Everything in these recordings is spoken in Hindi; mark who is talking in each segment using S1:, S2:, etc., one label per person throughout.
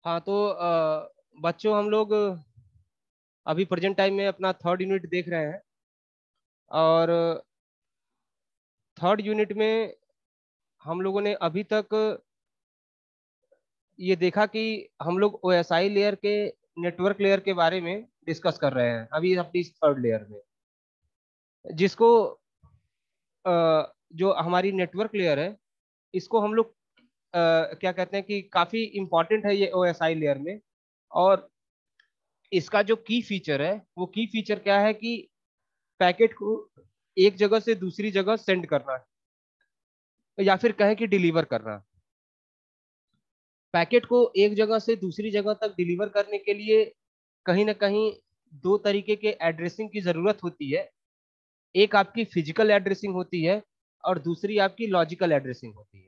S1: हाँ तो बच्चों हम लोग अभी प्रेजेंट टाइम में अपना थर्ड यूनिट देख रहे हैं। और थर्ड यूनिट में हम लोगों ने अभी तक ये देखा कि हम लोग ओएसआई लेयर के नेटवर्क लेयर के बारे में डिस्कस कर रहे हैं अभी अपनी इस थर्ड लेयर में, जिसको जो हमारी नेटवर्क लेयर है इसको हम लोग क्या कहते हैं कि काफी इंपॉर्टेंट है ये ओएसआई लेयर में। और इसका जो की फीचर है वो की फीचर क्या है कि पैकेट को एक जगह से दूसरी जगह सेंड करना, या फिर कहें कि डिलीवर करना। पैकेट को एक जगह से दूसरी जगह तक डिलीवर करने के लिए कहीं ना कहीं दो तरीके के एड्रेसिंग की जरूरत होती है। एक आपकी फिजिकल एड्रेसिंग होती है और दूसरी आपकी लॉजिकल एड्रेसिंग होती है।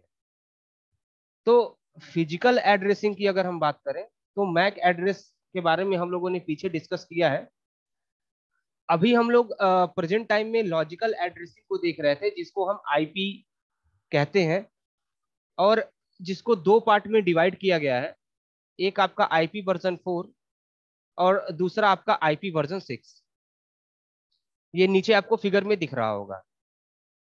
S1: तो फिजिकल एड्रेसिंग की अगर हम बात करें तो मैक एड्रेस के बारे में हम लोगों ने पीछे डिस्कस किया है। अभी हम लोग प्रेजेंट टाइम में लॉजिकल एड्रेसिंग को देख रहे थे, जिसको हम आईपी कहते हैं, और जिसको दो पार्ट में डिवाइड किया गया है। एक आपका आईपी वर्जन 4 और दूसरा आपका आईपी वर्जन 6। ये नीचे आपको फिगर में दिख रहा होगा।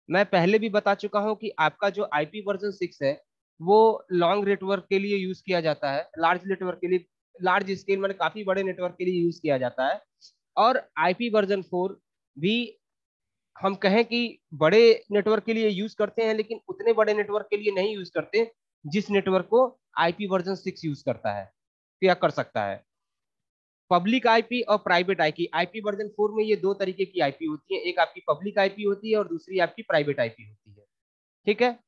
S1: मैं पहले भी बता चुका हूं कि आपका जो आईपी वर्जन 6 है वो लॉन्ग नेटवर्क के लिए यूज किया जाता है, लार्ज नेटवर्क के लिए, लार्ज स्केल मतलब काफी बड़े नेटवर्क के लिए यूज किया जाता है। और आईपी वर्जन 4 भी हम कहें कि बड़े नेटवर्क के लिए यूज करते हैं, लेकिन उतने बड़े नेटवर्क के लिए नहीं यूज करते जिस नेटवर्क को आईपी वर्जन 6 यूज करता है या कर सकता है। पब्लिक आईपी और प्राइवेट आईपी, आईपी वर्जन 4 में ये दो तरीके की आईपी होती है, एक आपकी पब्लिक आईपी होती है और दूसरी आपकी प्राइवेट आईपी होती है। ठीक है।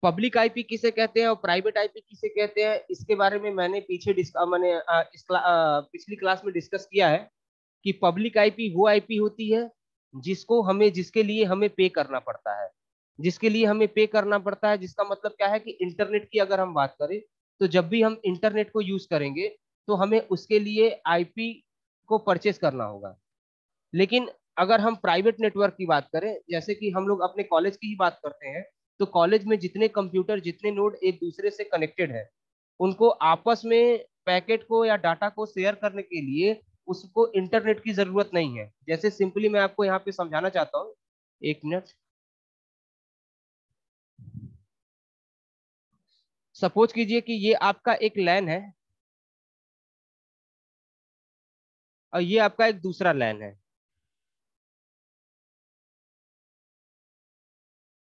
S1: पब्लिक आईपी किसे कहते हैं और प्राइवेट आईपी किसे कहते हैं, इसके बारे में मैंने पिछली क्लास में डिस्कस किया है कि पब्लिक आईपी वो आईपी होती है जिसके लिए हमें पे करना पड़ता है। जिसके लिए हमें पे करना पड़ता है, जिसका मतलब क्या है कि इंटरनेट की अगर हम बात करें तो जब भी हम इंटरनेट को यूज करेंगे तो हमें उसके लिए आईपी को परचेस करना होगा। लेकिन अगर हम प्राइवेट नेटवर्क की बात करें, जैसे कि हम लोग अपने कॉलेज की ही बात करते हैं, तो कॉलेज में जितने कंप्यूटर, जितने नोड एक दूसरे से कनेक्टेड है, उनको आपस में पैकेट को या डाटा को शेयर करने के लिए उसको इंटरनेट की जरूरत नहीं है। जैसे सिंपली मैं आपको यहाँ पे समझाना चाहता हूँ, एक मिनट। सपोज कीजिए कि ये आपका एक लैन है और ये आपका एक दूसरा लैन है,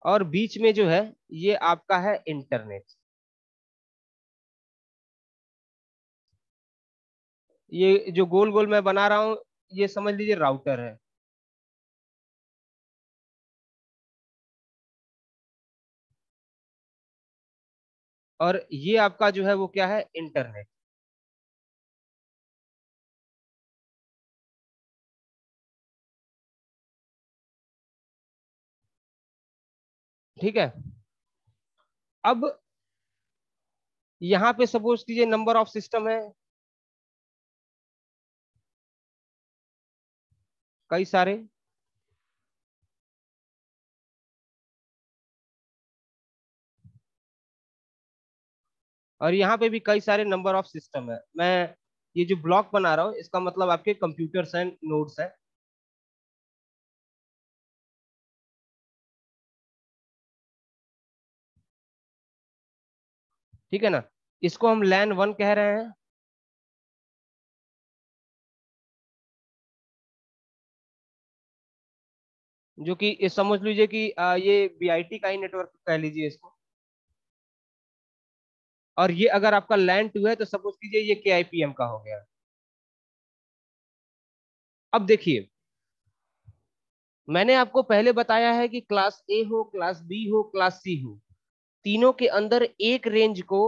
S1: और बीच में जो है ये आपका है इंटरनेट। ये जो गोल गोल मैं बना रहा हूँ ये समझ लीजिए राउटर है। और ये आपका जो है वो क्या है, इंटरनेट। ठीक है। अब यहाँ पे सपोज कीजिए नंबर ऑफ सिस्टम है कई सारे, और यहाँ पे भी कई सारे नंबर ऑफ सिस्टम है। मैं ये जो ब्लॉक बना रहा हूँ इसका मतलब आपके कंप्यूटर्स हैं, नोड्स हैं। ठीक है ना। इसको हम लैन 1 कह रहे हैं। जो कि ये समझ लीजिए कि ये बीआईटी का ही नेटवर्क कह लीजिए इसको। और ये अगर आपका लैन 2 है तो सपोज कीजिए ये के आई पी एम का हो गया। अब देखिए, मैंने आपको पहले बताया है कि क्लास ए हो, क्लास बी हो, क्लास सी हो, तीनों के अंदर एक रेंज को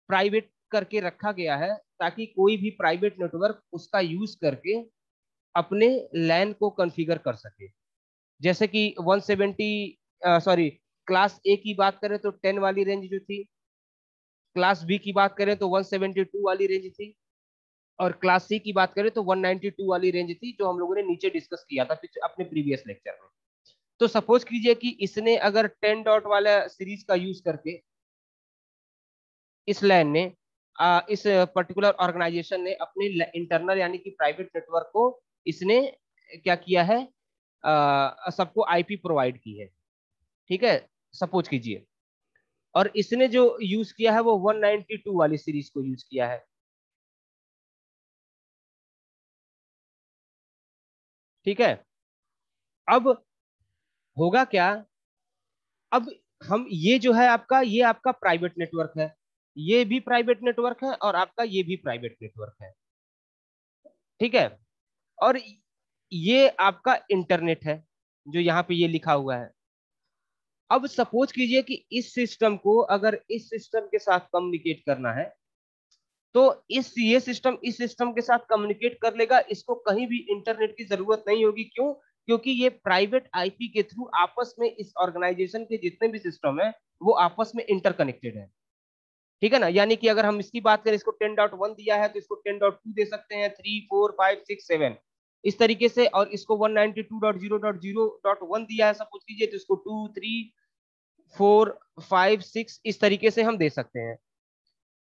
S1: प्राइवेट करके रखा गया है, ताकि कोई भी प्राइवेट नेटवर्क उसका यूज करके अपने लैन को कॉन्फ़िगर कर सके। जैसे कि 170, सॉरी, क्लास ए की बात करें तो 10 वाली रेंज जो थी, क्लास बी की बात करें तो 172 वाली रेंज थी, और क्लास सी की बात करें तो 192 वाली रेंज थी, जो हम लोगों ने नीचे डिस्कस किया था अपने प्रीवियस लेक्चर में। तो सपोज कीजिए कि इसने अगर 10 डॉट वाला सीरीज का यूज करके, इस लैन ने इस पर्टिकुलर ऑर्गेनाइजेशन ने अपने इंटरनल यानी कि प्राइवेट नेटवर्क को इसने क्या किया है, सबको आईपी प्रोवाइड की है। ठीक है, सपोज कीजिए, और इसने जो यूज किया है वो 192 वाली सीरीज को यूज किया है। ठीक है, अब होगा क्या, अब हम ये जो है आपका, ये आपका प्राइवेट नेटवर्क है, ये भी प्राइवेट नेटवर्क है, और आपका ये भी प्राइवेट नेटवर्क है। ठीक है, और ये आपका इंटरनेट है जो यहाँ पे ये लिखा हुआ है। अब सपोज कीजिए कि इस सिस्टम को अगर इस सिस्टम के साथ कम्युनिकेट करना है, तो ये सिस्टम इस सिस्टम के साथ कम्युनिकेट कर लेगा, इसको कहीं भी इंटरनेट की जरूरत नहीं होगी। क्यों? क्योंकि ये प्राइवेट आईपी के थ्रू आपस में इस ऑर्गेनाइजेशन के जितने भी सिस्टम है वो आपस में इंटरकनेक्टेड है। ठीक है ना, यानी कि अगर हम इसकी बात करें, इसको 10.1 दिया है तो इसको 10.2 दे सकते हैं, 3 4 5 6 7 इस तरीके से, और इसको 192.0.0.1 दिया है सपोज कीजिए, तो इसको 2 3 4 5 6 इस तरीके से हम दे सकते हैं।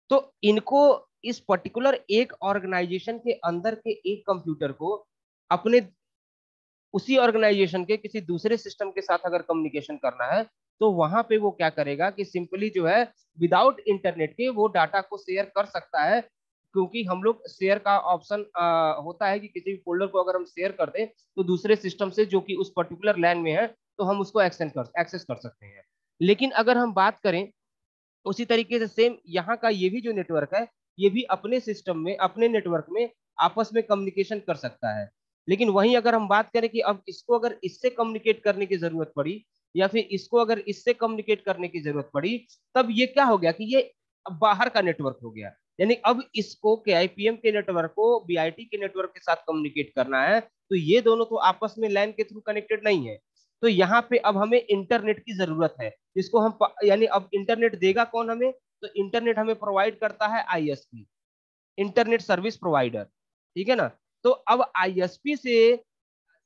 S1: तो इनको इस पर्टिकुलर एक ऑर्गेनाइजेशन के अंदर के एक कंप्यूटर को अपने उसी ऑर्गेनाइजेशन के किसी दूसरे सिस्टम के साथ अगर कम्युनिकेशन करना है, तो वहां पे वो क्या करेगा कि सिंपली जो है विदाउट इंटरनेट के वो डाटा को शेयर कर सकता है। क्योंकि हम लोग शेयर का ऑप्शन होता है कि किसी भी फोल्डर को अगर हम शेयर कर दें तो दूसरे सिस्टम से जो कि उस पर्टिकुलर लैन में है, तो हम उसको एक्सेस कर सकते हैं। लेकिन अगर हम बात करें उसी तरीके से सेम यहाँ का ये भी जो नेटवर्क है, ये भी अपने सिस्टम में अपने नेटवर्क में आपस में कम्युनिकेशन कर सकता है। लेकिन वहीं अगर हम बात करें कि अब इसको अगर इससे कम्युनिकेट करने की जरूरत पड़ी, या फिर इसको अगर इससे कम्युनिकेट करने की जरूरत पड़ी, तब ये क्या हो गया कि ये बाहर का नेटवर्क हो गया। यानी अब इसको के आईपीएम के नेटवर्क को बीआईटी के नेटवर्क के साथ कम्युनिकेट करना है, तो ये दोनों तो आपस में लैन के थ्रू कनेक्टेड नहीं है। तो यहाँ पे अब हमें इंटरनेट की जरूरत है, जिसको हम यानी अब इंटरनेट देगा कौन हमें, तो इंटरनेट हमें प्रोवाइड करता है आईएसपी, इंटरनेट सर्विस प्रोवाइडर। ठीक है ना, तो अब आईएसपी से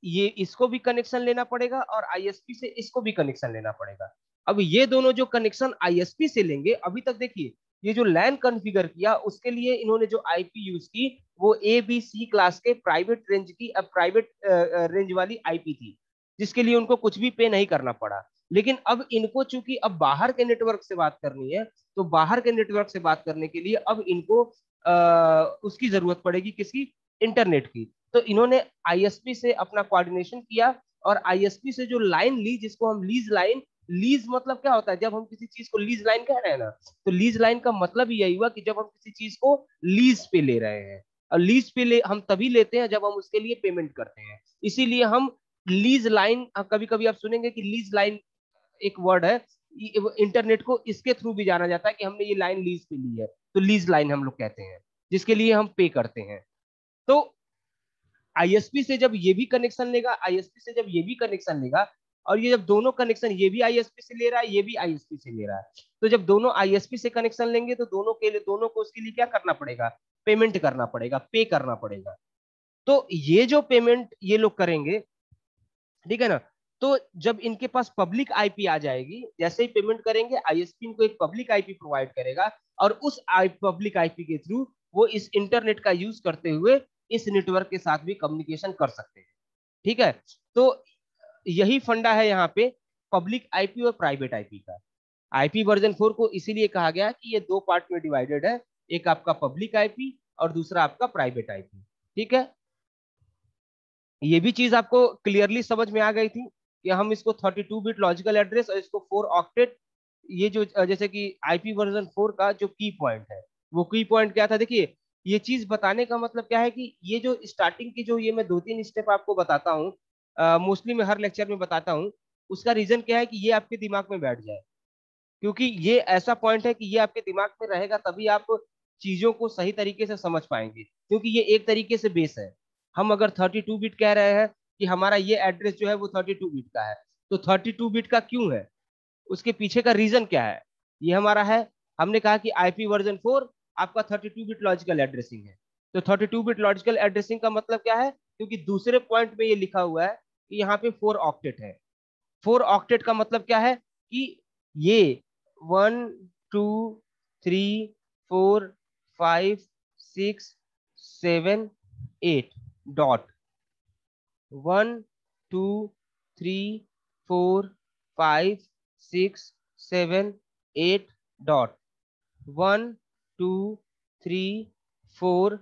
S1: ये इसको भी कनेक्शन लेना पड़ेगा और आईएसपी से इसको भी कनेक्शन लेना पड़ेगा। अब ये दोनों जो कनेक्शन आईएसपी से लेंगे, अभी तक देखिए ये जो लैन कॉन्फ़िगर किया उसके लिए इन्होंने जो आईपी यूज की वो ए बी सी क्लास के प्राइवेट रेंज की प्राइवेट रेंज वाली आईपी थी, जिसके लिए उनको कुछ भी पे नहीं करना पड़ा। लेकिन अब इनको चूंकि अब बाहर के नेटवर्क से बात करनी है, तो बाहर के नेटवर्क से बात करने के लिए अब इनको उसकी जरूरत पड़ेगी, किसकी, इंटरनेट की। तो इन्होंने आईएसपी से अपना कोऑर्डिनेशन किया, और आईएसपी से जो लाइन ली, जिसको हम लीज लाइन, लीज मतलब क्या होता है, जब हम किसी चीज को लीज लाइन कह रहे हैं ना, तो लीज लाइन का मतलब यही हुआ कि जब हम किसी चीज को लीज पे ले रहे हैं, और लीज पे ले हम तभी लेते हैं जब हम उसके लिए पेमेंट करते हैं। इसीलिए हम लीज लाइन, कभी कभी आप सुनेंगे कि लीज लाइन एक वर्ड है, इंटरनेट को इसके थ्रू भी जाना जाता है कि हमने ये लाइन लीज पे ली है, तो लीज लाइन हम लोग कहते हैं, जिसके लिए हम पे करते हैं। तो आईएसपी से जब ये भी कनेक्शन लेगा, आईएसपी से जब ये भी कनेक्शन लेगा, और ये जब दोनों कनेक्शन, ये भी आईएसपी से ले रहा है, ये भी आईएसपी से ले रहा है, तो जब दोनों आईएसपी से कनेक्शन लेंगे तो दोनों के लिए, दोनों को उसके लिए क्या करना पड़ेगा, पेमेंट करना पड़ेगा, पे करना पड़ेगा। तो ये जो पेमेंट ये लोग करेंगे, ठीक है ना, तो जब इनके पास पब्लिक आईपी आ जाएगी, जैसे ही पेमेंट करेंगे आईएसपी इनको एक पब्लिक आईपी प्रोवाइड करेगा, और उस पब्लिक आईपी के थ्रू वो इस इंटरनेट का यूज करते हुए इस नेटवर्क के साथ भी कम्युनिकेशन कर सकते हैं। ठीक है, तो यही फंडा है यहाँ पे पब्लिक आईपी और प्राइवेट आईपी का। आईपी वर्जन 4 को इसीलिए कहा गया कि ये दो पार्ट में डिवाइडेड है, एक आपका पब्लिक आईपी और दूसरा आपका प्राइवेट आईपी। ठीक है, ये भी चीज आपको क्लियरली समझ में आ गई थी कि हम इसको 32 बिट लॉजिकल एड्रेस और इसको 4 ऑक्टेट, ये जो जैसे कि आईपी वर्जन 4 का जो की पॉइंट है, वो की पॉइंट क्या था, देखिए ये चीज बताने का मतलब क्या है कि ये जो स्टार्टिंग की जो ये मैं 2-3 स्टेप आपको बताता हूँ, मोस्टली मैं हर लेक्चर में बताता हूँ, उसका रीजन क्या है कि ये आपके दिमाग में बैठ जाए। क्योंकि ये ऐसा पॉइंट है कि ये आपके दिमाग में रहेगा, तभी आप चीजों को सही तरीके से समझ पाएंगे, क्योंकि ये एक तरीके से बेस है। हम अगर 32 बिट कह रहे हैं कि हमारा ये एड्रेस जो है वो 32 बिट का है, तो 32 बिट का क्यों है, उसके पीछे का रीजन क्या है, ये हमारा है। हमने कहा कि आईपी वर्जन 4 आपका 32 बिट लॉजिकल एड्रेसिंग है, तो 32 बिट लॉजिकल एड्रेसिंग का मतलब क्या है, क्योंकि दूसरे पॉइंट में ये लिखा हुआ है कि यहाँ पे 4 ऑक्टेट है। 4 ऑक्टेट का मतलब क्या है कि ये 1 2 3 4 5 6 7 8 डॉट 1 2 3 4 5 6 7 8 डॉट 1 2 3 4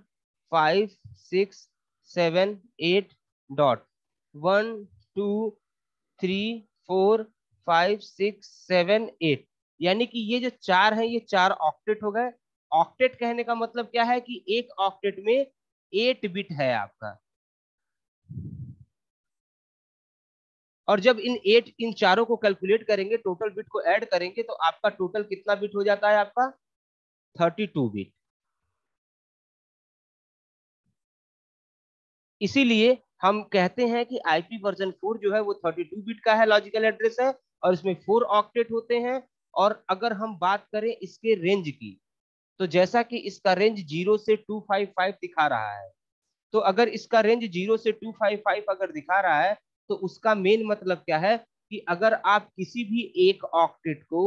S1: 5 6 7 8 डॉट 1 2 3 4 5 6 7 8। यानी कि ये जो चार हैं ये चार ऑक्टेट हो गए। ऑक्टेट कहने का मतलब क्या है कि एक ऑक्टेट में 8 बिट है आपका। और जब इन चारों को कैलकुलेट करेंगे, टोटल बिट को ऐड करेंगे, तो आपका टोटल कितना बिट हो जाता है? आपका 32 बिट। इसीलिए हम कहते हैं कि आईपी वर्जन 4 जो है वो 32 बिट का है, लॉजिकल एड्रेस है, और इसमें 4 ऑक्टेट होते हैं। और अगर हम बात करें इसके रेंज की, तो जैसा कि इसका रेंज 0 से 255 दिखा रहा है, तो अगर इसका रेंज 0 से 255 अगर दिखा रहा है, तो उसका मेन मतलब क्या है कि अगर आप किसी भी एक ऑक्टेट को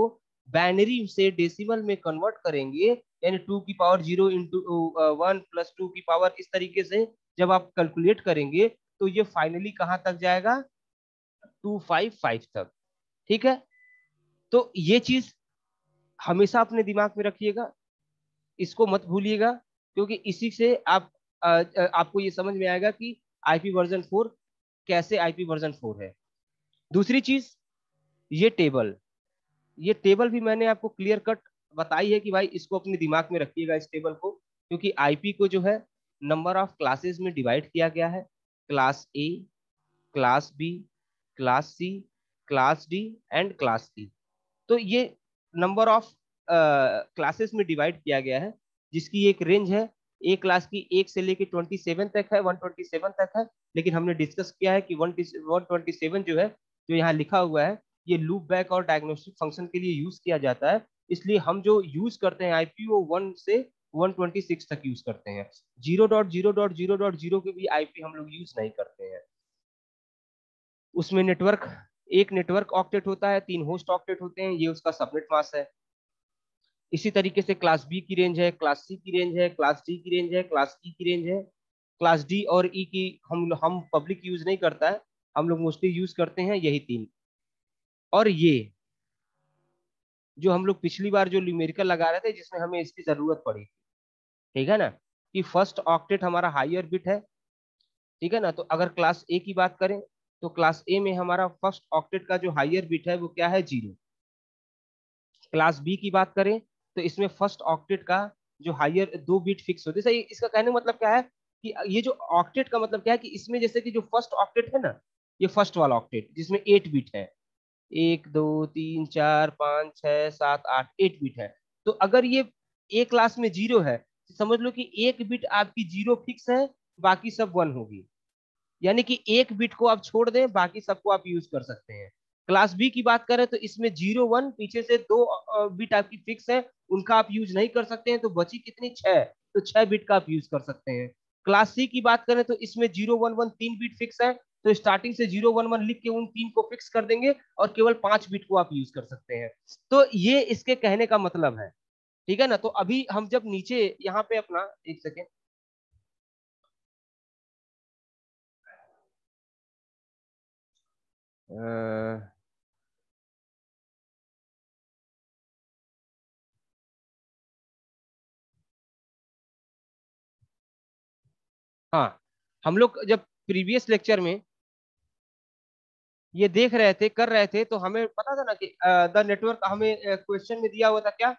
S1: बाइनरी से डेसिमल में कन्वर्ट करेंगे, यानी 2 की पावर 0 इंटू 1 प्लस 2 की पावर, इस तरीके से जब आप कैलकुलेट करेंगे, तो ये फाइनली कहां तक जाएगा? 255 तक। ठीक है, तो ये चीज हमेशा अपने दिमाग में रखिएगा, इसको मत भूलिएगा, क्योंकि इसी से आपको ये समझ में आएगा कि आईपी वर्जन 4 कैसे आईपी वर्जन 4 है। दूसरी चीज, ये टेबल, ये टेबल भी मैंने आपको क्लियर कट बताई है कि भाई इसको अपने दिमाग में रखिएगा इस टेबल को, क्योंकि आईपी को जो है नंबर ऑफ क्लासेस में डिवाइड किया गया है। Class A, class B, class C, class D and class E. तो ये नंबर ऑफ क्लासेस में डिवाइड किया गया है, जिसकी एक रेंज है। ए क्लास की 1 से लेके 27 तक है, 127 तक है। लेकिन हमने डिस्कस किया है कि 127 जो है, जो यहाँ लिखा हुआ है, ये लूप बैक और डायग्नोस्टिक फंक्शन के लिए यूज किया जाता है। इसलिए हम जो यूज करते हैं आईपी, वो 1 से 126 तक यूज करते हैं। 0.0.0.0 के भी आईपी हम लोग यूज नहीं करते हैं। उसमें नेटवर्क, एक नेटवर्क ऑक्टेट होता है, 3 होस्ट ऑक्टेट होते हैं, ये उसका सबनेट मास्क है। इसी तरीके से क्लास बी की रेंज है, क्लास सी की रेंज है, क्लास डी की रेंज है, क्लास ई की रेंज है। क्लास डी और ई की हम पब्लिक यूज नहीं करता है, हम लोग मोस्टली यूज करते हैं यही 3। और ये जो हम लोग पिछली बार जो न्यूमेरिकल लगा रहे थे, जिसमें हमें इसकी जरूरत पड़ी, ठीक है ना, कि फर्स्ट ऑक्टेट हमारा हायर बिट है। ठीक है ना, तो अगर क्लास ए की बात करें, तो क्लास ए में हमारा फर्स्ट ऑक्टेट का जो हायर बिट है वो क्या है? 0। क्लास बी की बात करें, तो इसमें फर्स्ट ऑक्टेट का जो हायर 2 बिट फिक्स होते हैं। इसका कहने का मतलब क्या है कि ये जो ऑक्टेट का मतलब क्या है कि इसमें जैसे कि जो फर्स्ट ऑक्टेट है ना, ये फर्स्ट वाला ऑक्टेट जिसमें 8 बिट है, 1 2 3 4 5 6 7 8, 8 बिट है। तो अगर ये ए क्लास में 0 है, तो समझ लो कि एक बिट आपकी 0 फिक्स है, बाकी सब 1 होगी। यानी कि एक बिट को आप छोड़ दें, बाकी सबको आप यूज कर सकते हैं। क्लास बी की बात करें, तो इसमें 0 1 पीछे से 2 बिट आपकी फिक्स है, उनका आप यूज नहीं कर सकते हैं, तो बची कितनी? 6, तो 6 बिट का आप यूज कर सकते हैं। क्लास सी की बात करें, तो इसमें 0 1 1 3 बिट फिक्स है, तो स्टार्टिंग से 0 1 1 लिख के उन 3 को फिक्स कर देंगे, और केवल 5 बिट को आप यूज कर सकते हैं। तो ये इसके कहने का मतलब है। ठीक है ना, तो अभी हम जब नीचे यहाँ पे अपना, एक सेकेंड, हाँ, हम लोग जब प्रीवियस लेक्चर में ये देख रहे थे, कर रहे थे, तो हमें पता था ना कि द नेटवर्क, हमें क्वेश्चन में दिया हुआ था क्या,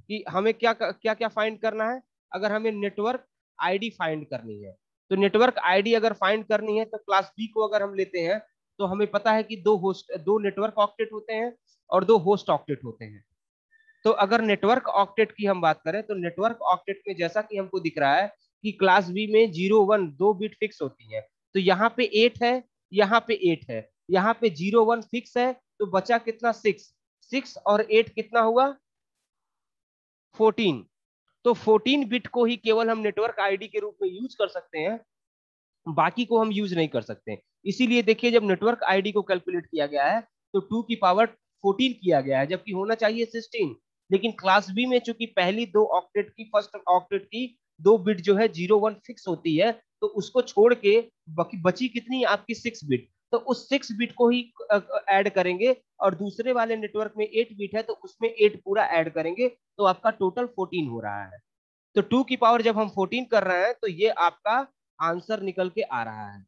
S1: कि हमें क्या क्या क्या फाइंड करना है। अगर हमें नेटवर्क आईडी फाइंड करनी है, तो नेटवर्क आईडी अगर फाइंड करनी है, तो क्लास बी को अगर हम लेते हैं, तो हमें पता है कि दो नेटवर्क ऑक्टेट होते हैं और 2 होस्ट ऑक्टेट होते हैं। तो अगर नेटवर्क ऑक्टेट की हम बात करें, तो नेटवर्क ऑक्टेट में जैसा कि हमको दिख रहा है कि क्लास बी में 0 1 2 बिट फिक्स होती है, तो यहाँ पे 8 है, यहाँ पे 8 है, यहाँ पे 0 1 फिक्स है, तो बचा कितना? 6। 6 और 8 कितना हुआ? 14। तो 14 बिट को ही केवल हम नेटवर्क आईडी के रूप में यूज कर सकते हैं, बाकी को हम यूज नहीं कर सकते। इसीलिए देखिए, जब नेटवर्क आईडी को कैलकुलेट किया गया है, तो 2 की पावर 14 किया गया है, जबकि होना चाहिए 16। लेकिन क्लास बी में चूंकि पहली दो ऑक्टेट की फर्स्ट ऑक्टेट की दो बिट जो है 0 1 फिक्स होती है, तो उसको छोड़ के बची कितनी आपकी 6 बिट, तो उस 6 बिट को ही ऐड करेंगे, और दूसरे वाले नेटवर्क में 8 बिट है तो उसमें 8 पूरा ऐड करेंगे, तो आपका टोटल 14 हो रहा है। तो 2 की पावर जब हम 14 कर रहे हैं तो ये आपका आंसर निकल के आ रहा है।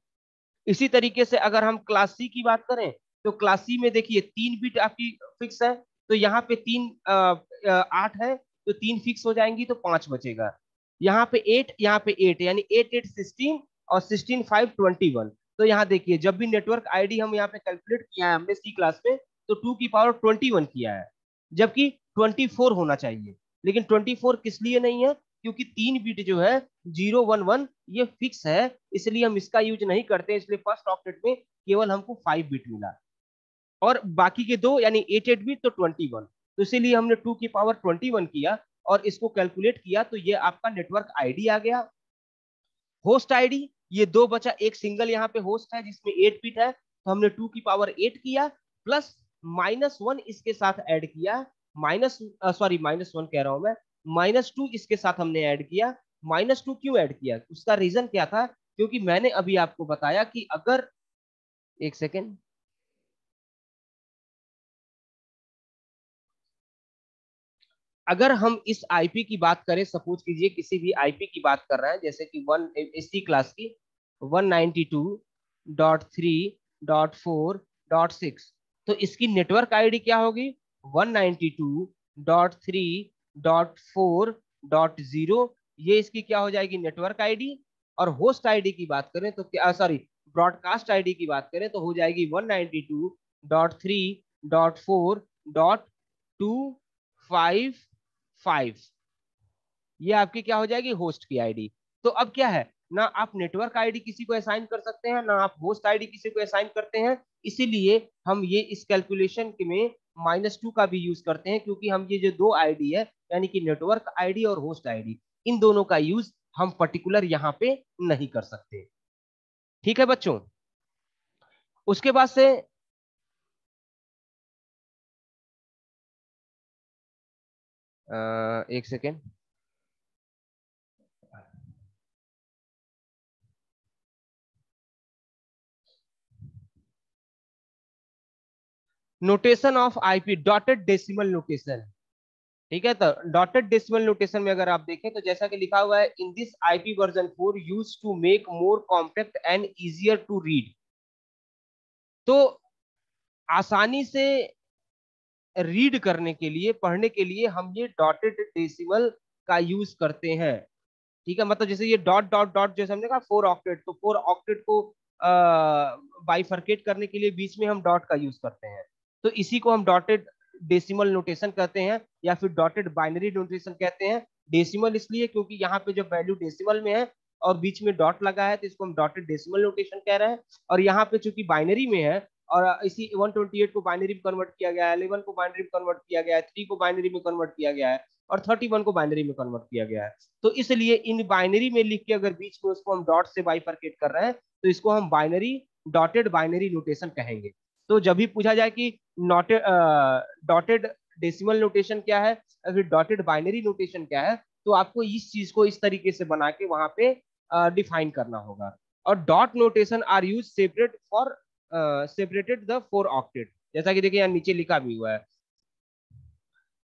S1: इसी तरीके से अगर हम क्लास सी की बात करें, तो क्लास सी में देखिए 3 बिट आपकी फिक्स है, तो यहाँ पे 8 है, तो 3 फिक्स हो जाएंगी तो 5 बचेगा। यहाँ पे 8, यहाँ पे 8, यानी 8 8 16 और 16 5 21। तो यहाँ देखिए जब भी नेटवर्क आईडी हम यहाँ पे कैलकुलेट किया है हमने सी क्लास में, तो 2 की पावर 21 किया है, जबकि 24 होना चाहिए। लेकिन 24 किस लिए नहीं है, क्योंकि 3 बिट जो है 0 1 1 ये फिक्स है, इसलिए हम इसका यूज नहीं करते, इसलिए फर्स्ट ऑक्टेट में केवल हमको 5 बिट मिला, और बाकी के दो यानी 8 8 बिट तो 21, तो इसीलिए हमने 2 की पावर 21 किया और इसको कैलकुलेट किया, तो ये आपका नेटवर्क आईडी आ गया। होस्ट आईडी ये दो बचा, एक सिंगल यहाँ पे होस्ट है जिसमें 8 बिट है, तो हमने 2 की पावर 8 किया, प्लस -1 इसके साथ ऐड किया, -1 कह रहा हूं मैं, -2 इसके साथ हमने ऐड किया। -2 क्यों ऐड किया, उसका रीजन क्या था, क्योंकि मैंने अभी आपको बताया कि अगर, एक सेकेंड, अगर हम इस आईपी की बात करें, सपोज कीजिए किसी भी आईपी की बात कर रहे हैं, जैसे कि वन एससी क्लास की 192.3.4.6, तो इसकी नेटवर्क आईडी क्या होगी, 192.3.4.0, ये इसकी क्या हो जाएगी नेटवर्क आईडी। और होस्ट आईडी की बात करें तो क्या, सॉरी, ब्रॉडकास्ट आईडी की बात करें तो हो जाएगी 192.3.4.255, ये आपकी क्या हो जाएगी होस्ट की आईडी। तो अब क्या है, ना आप नेटवर्क आईडी किसी को असाइन कर सकते हैं, ना आप होस्ट आईडी किसी को असाइन करते हैं, इसीलिए हम ये इस कैलकुलेशन में -2 का भी यूज करते हैं, क्योंकि हम ये जो दो आईडी है यानी कि नेटवर्क आईडी और होस्ट आईडी, इन दोनों का यूज हम पर्टिकुलर यहाँ पे नहीं कर सकते। ठीक है बच्चों, उसके बाद से एक second, notation of IP, dotted decimal notation. ठीक है, तो डॉटेड डेसिमल नोटेशन में अगर आप देखें तो जैसा कि लिखा हुआ है, in this IP version 4 use to make more compact and easier to read, तो आसानी से रीड करने के लिए, पढ़ने के लिए हम ये डॉटेड डेसिमल का यूज करते हैं। ठीक है, मतलब जैसे ये डॉट डॉट डॉट जैसे हमने कहा 4 ऑक्टेट, तो 4 ऑक्टेट को बाइफरकेट करने के लिए बीच में हम डॉट का यूज करते हैं, तो इसी को हम डॉटेड डेसिमल नोटेशन कहते हैं, या फिर डॉटेड बाइनरी नोटेशन कहते हैं। डेसिमल इसलिए क्योंकि यहाँ पे जब वैल्यू डेसिमल में है और बीच में डॉट लगा है, तो इसको हम डॉटेड डेसिमल नोटेशन कह रहे हैं। और यहाँ पे चूंकि बाइनरी में है, और इसी 128 को बाइनरी में कन्वर्ट किया गया है, 11 को बाइनरी में कन्वर्ट किया गया है, 3 को बाइनरी में कन्वर्ट किया गया है, और 31 को बाइनरी में कन्वर्ट किया गया है, तो इसलिए इन बाइनरी में लिख के अगर बीच में उसको हम डॉट से बाइफरकेट कर रहे हैं, तो इसको हम बाइनरी, डॉटेड बाइनरी नोटेशन कहेंगे। तो जब भी पूछा जाए कि डॉटेड डेसिमल नोटेशन क्या है, फिर डॉटेड बाइनरी नोटेशन क्या है, तो आपको इस चीज को इस तरीके से बना के वहां पे डिफाइन करना होगा। और dot notation are use separate for separated the 4 octet, जैसा कि देखिए यहाँ नीचे लिखा भी हुआ है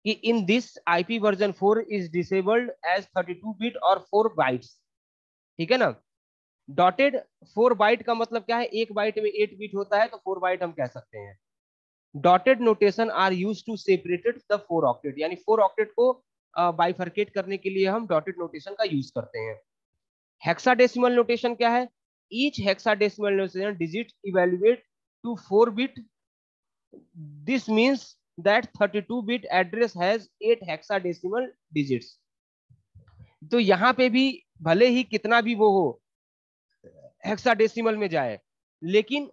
S1: कि in this IP version 4 is disabled as 32 bit और 4 बाइट्स। ठीक है ना, डॉटेड 4 बाइट का मतलब क्या है, एक बाइट में 8 बिट होता है, तो 4 बाइट हम कह सकते हैं। Dotted notation are use to separated the 4 octet, यानी 4 ऑक्टेट को बाइफरकेट करने के लिए हम डॉटेड नोटेशन का यूज करते हैं। हेक्साडेसिमल नोटेशन क्या है, each hexadecimal notation digit evaluate to 4 bit, this means that 32 bit address has 8 hexadecimal digits। तो यहाँ पे भी भले ही कितना भी वो हो हेक्साडेसिमल में जाए, लेकिन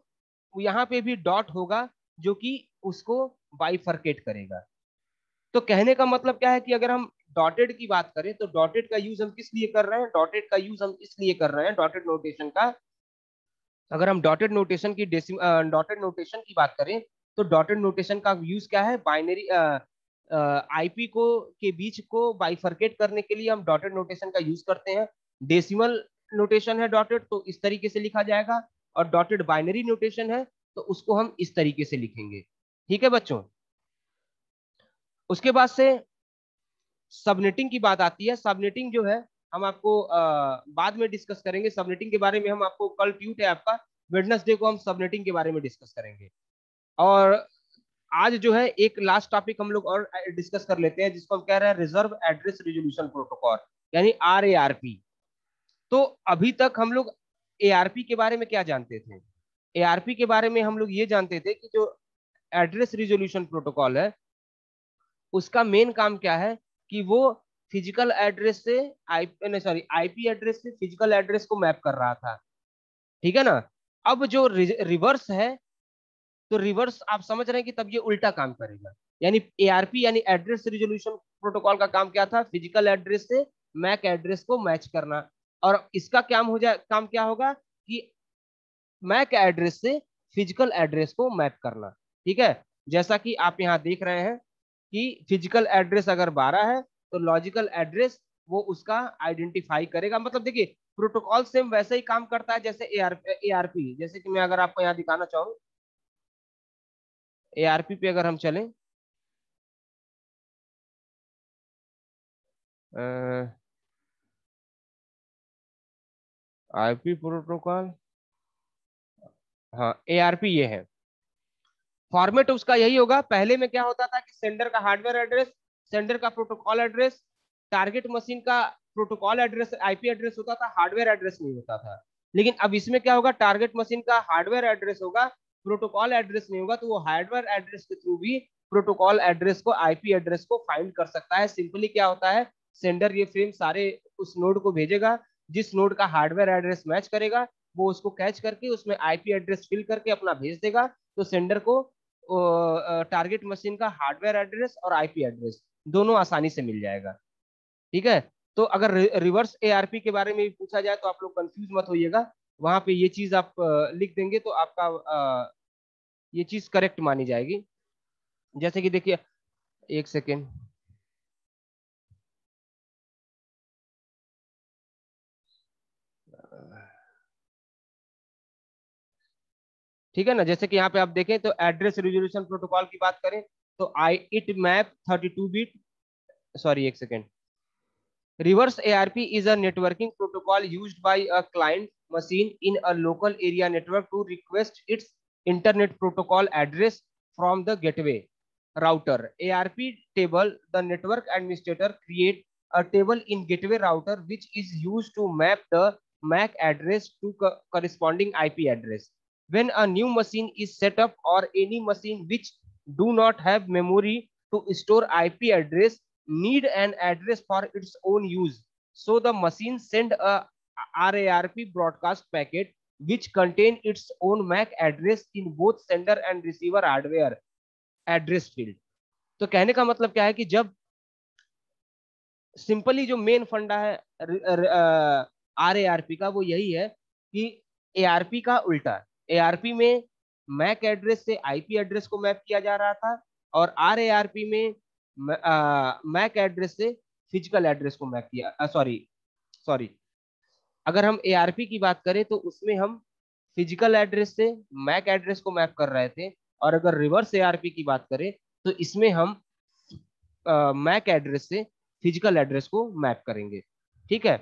S1: यहाँ पे भी डॉट होगा जो कि उसको बाइफरकेट करेगा। तो कहने का मतलब क्या है कि अगर हम डॉटेड की बात करें तो डॉटेड का यूज हम किस लिए कर रहे हैं, डॉटेड का यूज हम इसलिए कर रहे हैं, डॉटेड नोटेशन का, अगर हम डॉटेड नोटेशन की बात करें तो डॉटेड नोटेशन का यूज क्या है, बाइनरी आईपी को के बीच को बाइफरकेट करने के लिए हम डॉटेड नोटेशन का यूज करते हैं। डेसिमल नोटेशन है डॉटेड तो इस तरीके से लिखा जाएगा, और डॉटेड बाइनरी नोटेशन है तो उसको हम इस तरीके से लिखेंगे। ठीक है बच्चों। उसके बाद से सबनेटिंग की बात आती है। सबनेटिंग जो है हम आपको बाद में डिस्कस करेंगे। सबनेटिंग के बारे में हम आपको, कल ट्यूट है आपका, वेडनेसडे को हम सबनेटिंग के बारे में डिस्कस करेंगे। और आज जो है एक लास्ट टॉपिक हम लोग और डिस्कस कर लेते हैं, जिसको हम कह रहे हैं रिजर्व एड्रेस रिजोल्यूशन प्रोटोकॉल, यानी RARP। तो अभी तक हम लोग ARP के बारे में क्या जानते थे? ARP के बारे में हम लोग ये जानते थे कि जो एड्रेस रिजोल्यूशन प्रोटोकॉल है उसका मेन काम क्या है कि वो फिजिकल एड्रेस से आईपी एड्रेस से फिजिकल एड्रेस को मैप कर रहा था। ठीक है ना। अब जो रिवर्स है, तो रिवर्स आप समझ रहे हैं कि तब ये उल्टा काम करेगा। यानी ARP यानी एड्रेस रिजोल्यूशन प्रोटोकॉल का काम क्या था? फिजिकल एड्रेस से मैक एड्रेस को मैच करना। और इसका काम क्या होगा कि मैक एड्रेस से फिजिकल एड्रेस को मैप करना। ठीक है। जैसा कि आप यहाँ देख रहे हैं कि फिजिकल एड्रेस अगर 12 है तो लॉजिकल एड्रेस वो उसका आइडेंटिफाई करेगा। मतलब देखिए प्रोटोकॉल सेम वैसे ही काम करता है जैसे ARP। जैसे कि मैं अगर आपको यहाँ दिखाना चाहूँ, ARP पे अगर हम चलें, आईपी प्रोटोकॉल, हाँ ARP ये है। फॉर्मेट उसका यही होगा। पहले में क्या होता था कि सेंडर का हार्डवेयर एड्रेस, सेंडर का प्रोटोकॉल एड्रेस, टारगेट मशीन का प्रोटोकॉल एड्रेस आईपी एड्रेस होता था, हार्डवेयर एड्रेस नहीं होता था। लेकिन अब इसमें क्या होगा, टारगेट मशीन का हार्डवेयर एड्रेस होगा, प्रोटोकॉल एड्रेस नहीं होगा। तो वो हार्डवेयर एड्रेस के थ्रू भी प्रोटोकॉल एड्रेस को, आईपी एड्रेस को फाइंड कर सकता है। सिंपली क्या होता है, सेंडर ये फ्रेम सारे उस नोड को भेजेगा, जिस नोड का हार्डवेयर एड्रेस मैच करेगा वो उसको कैच करके उसमें आईपी एड्रेस फिल करके अपना भेज देगा। तो सेंडर को टारगेट मशीन का हार्डवेयर एड्रेस और आईपी एड्रेस दोनों आसानी से मिल जाएगा। ठीक है। तो अगर रिवर्स ARP के बारे में भी पूछा जाए तो आप लोग कंफ्यूज मत होइएगा, वहां पे ये चीज आप लिख देंगे तो आपका ये चीज करेक्ट मानी जाएगी। जैसे कि देखिए, एक सेकेंड, ठीक है ना। जैसे कि यहाँ पे आप देखें तो एड्रेस रिजोल्यूशन प्रोटोकॉल की बात करें तो आई इट मैप 32 बिट, सॉरी एक second, reverse ARP is a networking protocol used by a client machine in a local area network to request its internet protocol address from the gateway router. ARP table, the network administrator create a table in gateway router which is used to map the MAC address to corresponding IP address. When a new machine is set up or any machine which do not have memory to store IP address need an address for its own use. So the machine send a RARP broadcast packet which contain its own MAC address in both sender and receiver hardware address field. तो कहने का मतलब क्या है कि जब सिंपली जो मेन फंडा है RARP का वो यही है कि ARP का उल्टा, ARP में मैक एड्रेस से आईपी एड्रेस को मैप किया जा रहा था और RARP में मैक एड्रेस से फिजिकल एड्रेस को मैप किया, सॉरी सॉरी, अगर हम ARP की बात करें तो उसमें हम फिजिकल एड्रेस से मैक एड्रेस को मैप कर रहे थे, और अगर रिवर्स ARP की बात करें तो इसमें हम मैक एड्रेस से फिजिकल एड्रेस को मैप करेंगे। ठीक है।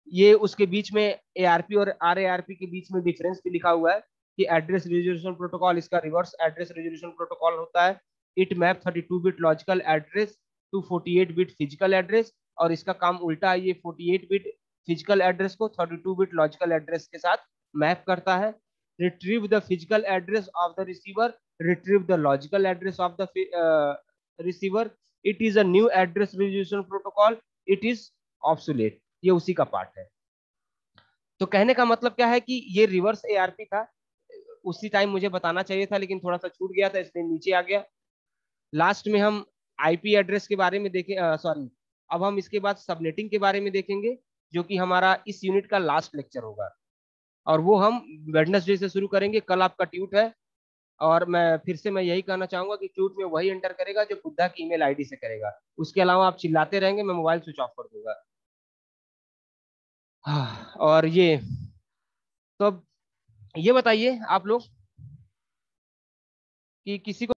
S1: ये उसके बीच में ARP और RARP के बीच में डिफरेंस भी लिखा हुआ है कि एड्रेस रिजोल्यूशन प्रोटोकॉल इसका रिवर्स एड्रेस रिजोल्यूशन प्रोटोकॉल होता है। It map 32 bit logical address to 48 bit physical address, और इसका काम उल्टा है, ये 48 बिट फिजिकल एड्रेस को 32 बिट लॉजिकल एड्रेस के साथ मैप करता है। Retrieve the physical address of the receiver, retrieve the logical address of the receiver. It is a new address resolution protocol, it is obsolete. ये उसी का पार्ट है। तो कहने का मतलब क्या है कि ये रिवर्स ARP था। उसी टाइम मुझे बताना चाहिए था लेकिन थोड़ा सा छूट गया था इसलिए नीचे आ गया। लास्ट में हम आईपी एड्रेस के बारे में देखें, सॉरी, अब हम इसके बाद सबनेटिंग के बारे में देखेंगे जो कि हमारा इस यूनिट का लास्ट लेक्चर होगा, और वो हम वेडनेसडे से शुरू करेंगे। कल आपका ट्यूट है, और मैं फिर से मैं यही कहना चाहूंगा कि क्यूट में वही एंटर करेगा जो बुद्धा की ईमेल आईडी से करेगा। उसके अलावा आप चिल्लाते रहेंगे, मैं मोबाइल स्विच ऑफ कर दूंगा। हाँ, और ये तो अब ये बताइए आप लोग कि किसी को